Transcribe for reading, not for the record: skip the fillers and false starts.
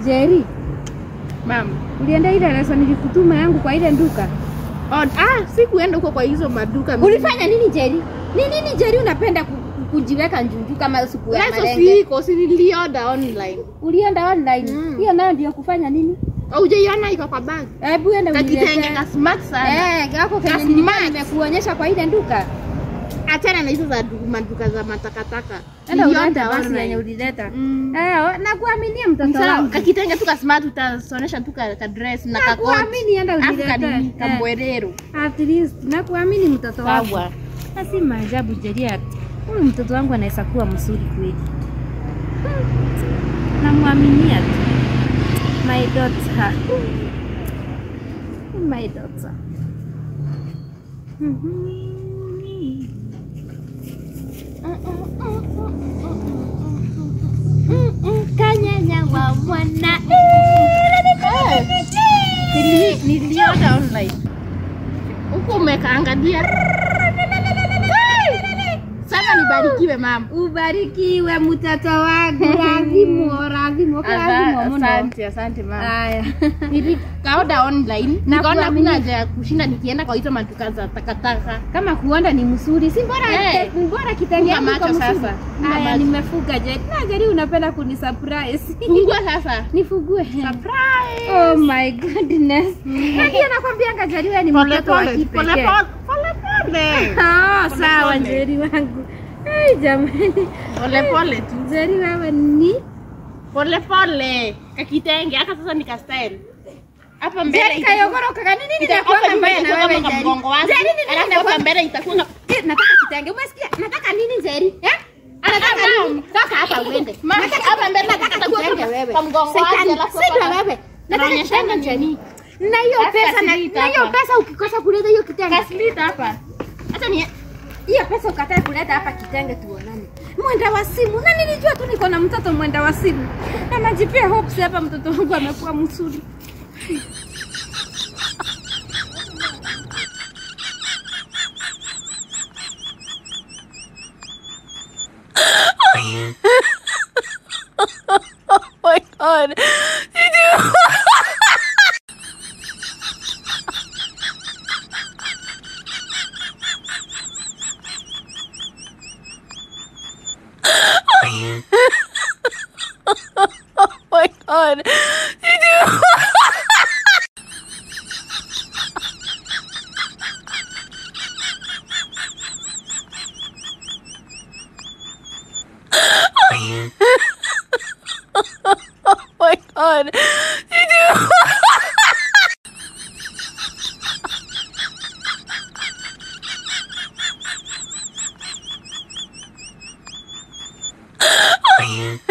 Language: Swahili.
Jerry. Mama, Ulienda ile lesson nilikutuma yangu kwa ile duka? Sikuenda huko kwa hizo maduka. Ulifanya nini Jerry? Nini Jerry unapenda kujiweka njunju kama siku ya malenge? Si nilioda online. Ulienda online? Hiyo nayo ndio kufanya nini? Hujaiona iko kwa bag. Hebu enda Kakitenge ka smart sana. Kako kwenye nimekuonyesha kwa ile duka. Achana na hizo za maduka za matakataka. Nilioda basi yenye ulileta. Nakuaminia mtoto wangu. Kakitenge tu ka smart utasonesha tu ka dress na ka coat. Nakuamini enda ulileta. Kamwerero. At least nakuamini mtoto wangu. Sawa. Basi maajabu Jerry. Huyu mtoto wangu anaweza kuwa mzuri kweli. Namwaminia tu. My daughter. My daughter. Kanyanya wa mwana. Nilioda online. Huko umekaangalia. Sana nibarikiwe mama. Ubarikiwe mtoto wangu. Radhimo mno. Asante mama. Haya. Nilikaoda online. Nikaona hakuna haja ya kushinda nikienda kwa hizo maduka za takataka. Kama kuonda ni mzuri. Si bora kitenge yangu kwa sasa. Haya nimefuga Jerry. Na Jerry unapenda kunisurprise. Fungua sasa. Nifugue. Surprise. Oh my goodness. Hadi anakuambia Jerry wewe ni mtoto wa kipekee. Pole. Sawa Jerry wangu. Jamani. Pole tu. Jerry wewe ni pole. Kakitenge aka sasa nika style. Hapa mbele Jerry kayogoroka nini ninakuanga mbele na wewe Jerry. Jerry nini ninakuanga mbele itakuwa nataka kitenge. Umesikia? Nataka nini Jerry? Anataka nini? Toka hapa uende. Nataka hapa mbele nataka kitenge wewe. Kwa mgongo wake alafu wewe. Nataka kitenge Jerry. Na hiyo pesa ukikosa kuleta hiyo kitenge. Kaslita hapa. Acha ni hiyo pesa ukatae kuleta hapa kitenge tuonane. Mwenda wa simu. Na nilijua tu niko na mtoto mwenda wa simu. Na najipia hopes hapa mtoto wangu amekuwa mzuri. Oh my God. Oh my God. Oh my God. Oh